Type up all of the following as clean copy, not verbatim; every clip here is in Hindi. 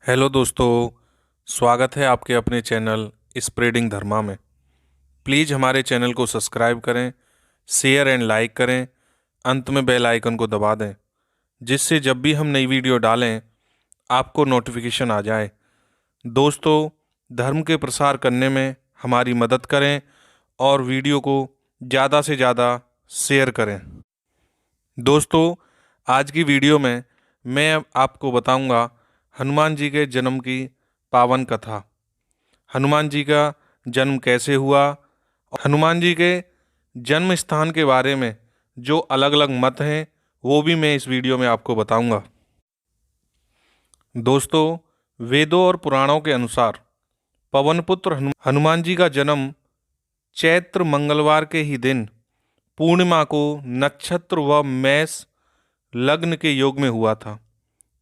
हेलो दोस्तों, स्वागत है आपके अपने चैनल स्प्रेडिंग धर्मा में। प्लीज़ हमारे चैनल को सब्सक्राइब करें, शेयर एंड लाइक करें, अंत में बेल आइकन को दबा दें, जिससे जब भी हम नई वीडियो डालें आपको नोटिफिकेशन आ जाए। दोस्तों, धर्म के प्रसार करने में हमारी मदद करें और वीडियो को ज़्यादा से ज़्यादा शेयर करें। दोस्तों, आज की वीडियो में मैं अब आपको बताऊंगा हनुमान जी के जन्म की पावन कथा। हनुमान जी का जन्म कैसे हुआ और हनुमान जी के जन्म स्थान के बारे में जो अलग अलग मत हैं वो भी मैं इस वीडियो में आपको बताऊंगा। दोस्तों, वेदों और पुराणों के अनुसार पवनपुत्र हनुमान जी का जन्म चैत्र मंगलवार के ही दिन पूर्णिमा को नक्षत्र व मेष लग्न के योग में हुआ था।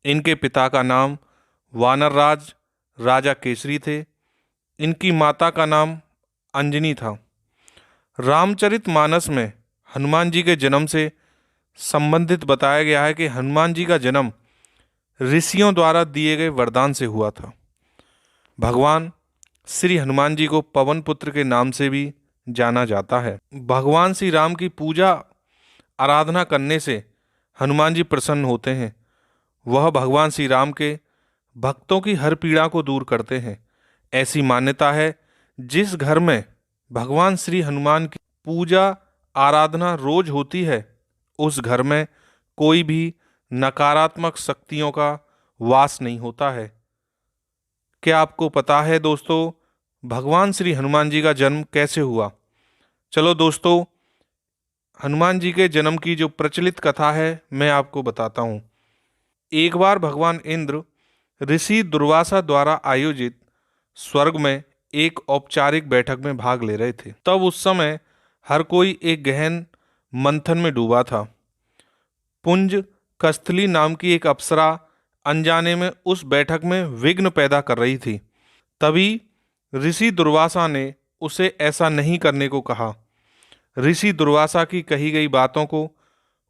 इनके पिता का नाम वानरराज राजा केसरी थे। इनकी माता का नाम अंजनी था। रामचरितमानस में हनुमान जी के जन्म से संबंधित बताया गया है कि हनुमान जी का जन्म ऋषियों द्वारा दिए गए वरदान से हुआ था। भगवान श्री हनुमान जी को पवन पुत्र के नाम से भी जाना जाता है। भगवान श्री राम की पूजा आराधना करने से हनुमान जी प्रसन्न होते हैं। वह भगवान श्री राम के भक्तों की हर पीड़ा को दूर करते हैं। ऐसी मान्यता है जिस घर में भगवान श्री हनुमान की पूजा आराधना रोज होती है उस घर में कोई भी नकारात्मक शक्तियों का वास नहीं होता है। क्या आपको पता है दोस्तों, भगवान श्री हनुमान जी का जन्म कैसे हुआ? चलो दोस्तों, हनुमान जी के जन्म की जो प्रचलित कथा है मैं आपको बताता हूँ। एक बार भगवान इंद्र ऋषि दुर्वासा द्वारा आयोजित स्वर्ग में एक औपचारिक बैठक में भाग ले रहे थे। तब उस समय हर कोई एक गहन मंथन में डूबा था। पुंज कस्थली नाम की एक अप्सरा अनजाने में उस बैठक में विघ्न पैदा कर रही थी। तभी ऋषि दुर्वासा ने उसे ऐसा नहीं करने को कहा। ऋषि दुर्वासा की कही गई बातों को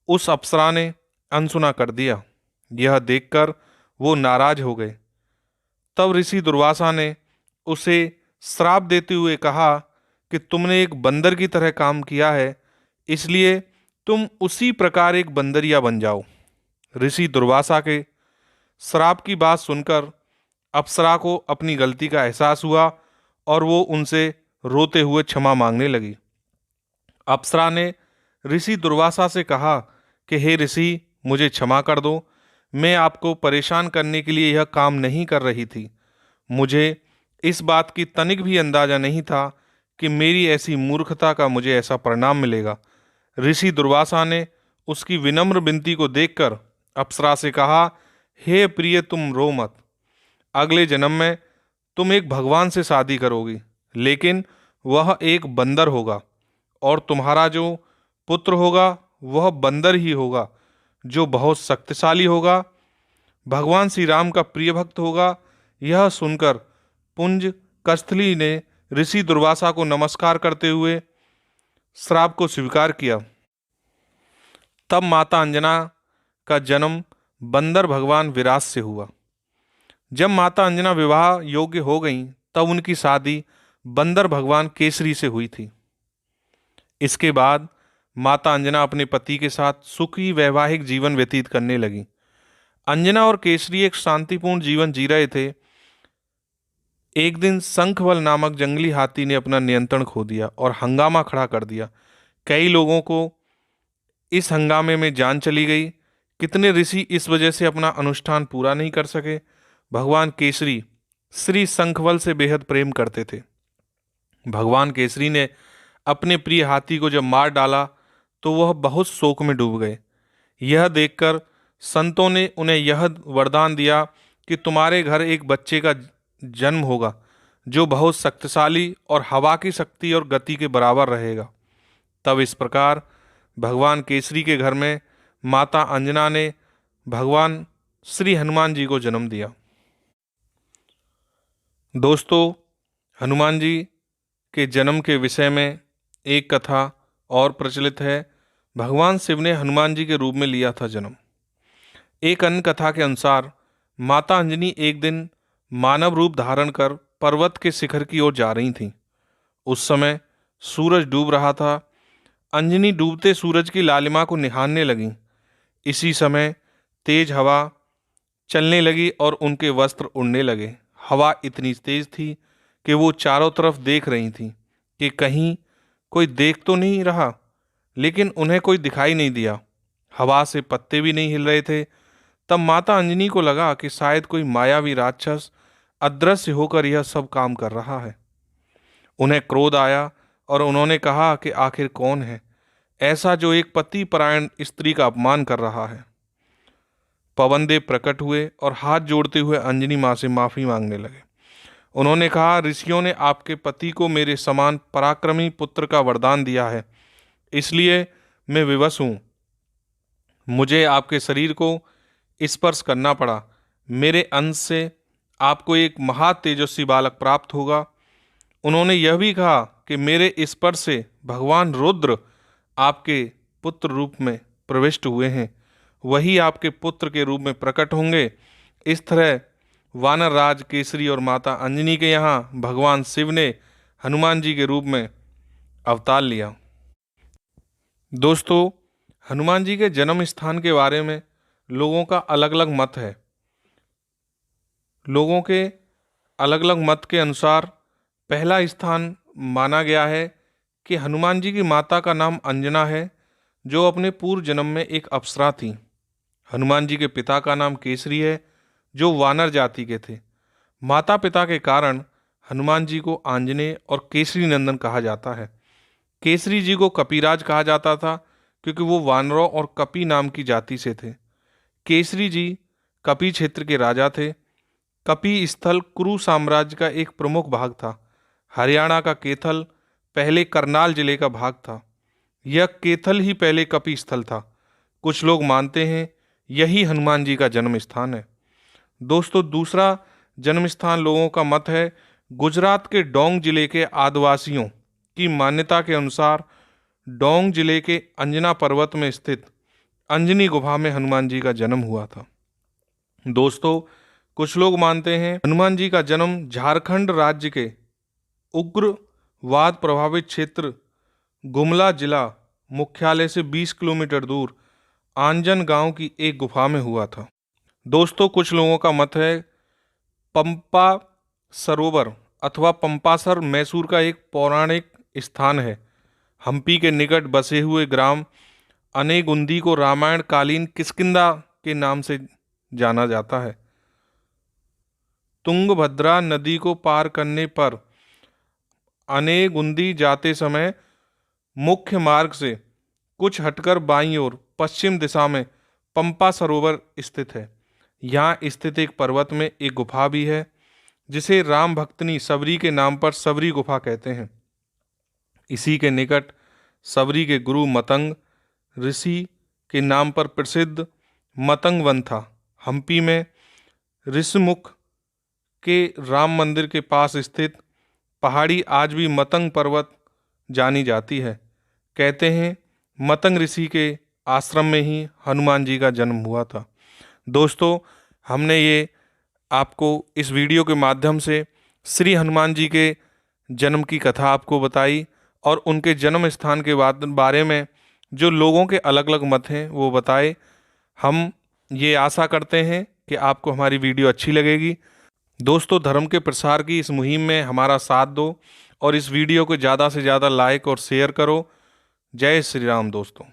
उस अप्सरा ने अनसुना कर दिया। यह देखकर वो नाराज हो गए। तब ऋषि दुर्वासा ने उसे श्राप देते हुए कहा कि तुमने एक बंदर की तरह काम किया है, इसलिए तुम उसी प्रकार एक बंदरिया बन जाओ। ऋषि दुर्वासा के श्राप की बात सुनकर अप्सरा को अपनी गलती का एहसास हुआ और वो उनसे रोते हुए क्षमा मांगने लगी। अप्सरा ने ऋषि दुर्वासा से कहा कि हे ऋषि, मुझे क्षमा कर दो। मैं आपको परेशान करने के लिए यह काम नहीं कर रही थी। मुझे इस बात की तनिक भी अंदाजा नहीं था कि मेरी ऐसी मूर्खता का मुझे ऐसा परिणाम मिलेगा। ऋषि दुर्वासा ने उसकी विनम्र विनती को देखकर अप्सरा से कहा, हे प्रिय, तुम रो मत। अगले जन्म में तुम एक भगवान से शादी करोगी, लेकिन वह एक बंदर होगा और तुम्हारा जो पुत्र होगा वह बंदर ही होगा, जो बहुत शक्तिशाली होगा, भगवान श्री राम का प्रिय भक्त होगा। यह सुनकर पुंज कस्थली ने ऋषि दुर्वासा को नमस्कार करते हुए श्राप को स्वीकार किया। तब माता अंजना का जन्म बंदर भगवान विराट से हुआ। जब माता अंजना विवाह योग्य हो गईं, तब उनकी शादी बंदर भगवान केसरी से हुई थी। इसके बाद माता अंजना अपने पति के साथ सुखी वैवाहिक जीवन व्यतीत करने लगी। अंजना और केसरी एक शांतिपूर्ण जीवन जी रहे थे। एक दिन शंखवल नामक जंगली हाथी ने अपना नियंत्रण खो दिया और हंगामा खड़ा कर दिया। कई लोगों को इस हंगामे में जान चली गई। कितने ऋषि इस वजह से अपना अनुष्ठान पूरा नहीं कर सके। भगवान केसरी श्री शंखवल से बेहद प्रेम करते थे। भगवान केसरी ने अपने प्रिय हाथी को जब मार डाला तो वह बहुत शोक में डूब गए। यह देखकर संतों ने उन्हें यह वरदान दिया कि तुम्हारे घर एक बच्चे का जन्म होगा जो बहुत शक्तिशाली और हवा की शक्ति और गति के बराबर रहेगा। तब इस प्रकार भगवान केसरी के घर में माता अंजना ने भगवान श्री हनुमान जी को जन्म दिया। दोस्तों, हनुमान जी के जन्म के विषय में एक कथा और प्रचलित है। भगवान शिव ने हनुमान जी के रूप में लिया था जन्म। एक अन्य कथा के अनुसार माता अंजनी एक दिन मानव रूप धारण कर पर्वत के शिखर की ओर जा रही थीं। उस समय सूरज डूब रहा था। अंजनी डूबते सूरज की लालिमा को निहारने लगीं। इसी समय तेज हवा चलने लगी और उनके वस्त्र उड़ने लगे। हवा इतनी तेज थी कि वो चारों तरफ देख रही थीं कि कहीं कोई देख तो नहीं रहा, लेकिन उन्हें कोई दिखाई नहीं दिया। हवा से पत्ते भी नहीं हिल रहे थे। तब माता अंजनी को लगा कि शायद कोई मायावी राक्षस अदृश्य होकर यह सब काम कर रहा है। उन्हें क्रोध आया और उन्होंने कहा कि आखिर कौन है ऐसा जो एक पति परायण स्त्री का अपमान कर रहा है। पवनदेव प्रकट हुए और हाथ जोड़ते हुए अंजनी माँ से माफी मांगने लगे। उन्होंने कहा, ऋषियों ने आपके पति को मेरे समान पराक्रमी पुत्र का वरदान दिया है, इसलिए मैं विवश हूँ। मुझे आपके शरीर को स्पर्श करना पड़ा। मेरे अंश से आपको एक महा तेजस्वी बालक प्राप्त होगा। उन्होंने यह भी कहा कि मेरे स्पर्श से भगवान रुद्र आपके पुत्र रूप में प्रविष्ट हुए हैं, वही आपके पुत्र के रूप में प्रकट होंगे। इस तरह वानर राज केसरी और माता अंजनी के यहाँ भगवान शिव ने हनुमान जी के रूप में अवतार लिया। दोस्तों, हनुमान जी के जन्म स्थान के बारे में लोगों का अलग अलग मत है। लोगों के अलग अलग मत के अनुसार पहला स्थान माना गया है कि हनुमान जी की माता का नाम अंजना है, जो अपने पूर्व जन्म में एक अप्सरा थी। हनुमान जी के पिता का नाम केसरी है, जो वानर जाति के थे। माता पिता के कारण हनुमान जी को आंजनेय और केसरी नंदन कहा जाता है। केसरी जी को कपिराज कहा जाता था क्योंकि वो वानरों और कपि नाम की जाति से थे। केसरी जी कपि क्षेत्र के राजा थे। कपि स्थल कुरु साम्राज्य का एक प्रमुख भाग था। हरियाणा का कैथल पहले करनाल जिले का भाग था। यह कैथल ही पहले कपि स्थल था। कुछ लोग मानते हैं यही हनुमान जी का जन्म स्थान है। दोस्तों, दूसरा जन्म स्थान लोगों का मत है गुजरात के डोंग जिले के आदिवासियों की मान्यता के अनुसार डोंग जिले के अंजना पर्वत में स्थित अंजनी गुफा में हनुमान जी का जन्म हुआ था। दोस्तों, कुछ लोग मानते हैं हनुमान जी का जन्म झारखंड राज्य के उग्रवाद प्रभावित क्षेत्र गुमला जिला मुख्यालय से 20 किलोमीटर दूर आंजन गांव की एक गुफा में हुआ था। दोस्तों, कुछ लोगों का मत है पंपा सरोवर अथवा पंपासर मैसूर का एक पौराणिक स्थान है। हम्पी के निकट बसे हुए ग्राम अनेगुंदी को रामायण कालीन किष्किंधा के नाम से जाना जाता है। तुंगभद्रा नदी को पार करने पर अनेगुंदी जाते समय मुख्य मार्ग से कुछ हटकर बाईं ओर पश्चिम दिशा में पंपा सरोवर स्थित है। यहाँ स्थित एक पर्वत में एक गुफा भी है, जिसे राम भक्तनी सबरी के नाम पर सबरी गुफा कहते हैं। इसी के निकट सबरी के गुरु मतंग ऋषि के नाम पर प्रसिद्ध मतंग वन था। हम्पी में ऋषिमुख के राम मंदिर के पास स्थित पहाड़ी आज भी मतंग पर्वत जानी जाती है। कहते हैं मतंग ऋषि के आश्रम में ही हनुमान जी का जन्म हुआ था। दोस्तों, हमने ये आपको इस वीडियो के माध्यम से श्री हनुमान जी के जन्म की कथा आपको बताई और उनके जन्म स्थान के बारे में जो लोगों के अलग अलग मत हैं वो बताए। हम ये आशा करते हैं कि आपको हमारी वीडियो अच्छी लगेगी। दोस्तों, धर्म के प्रसार की इस मुहिम में हमारा साथ दो और इस वीडियो को ज़्यादा से ज़्यादा लाइक और शेयर करो। जय श्री राम दोस्तों।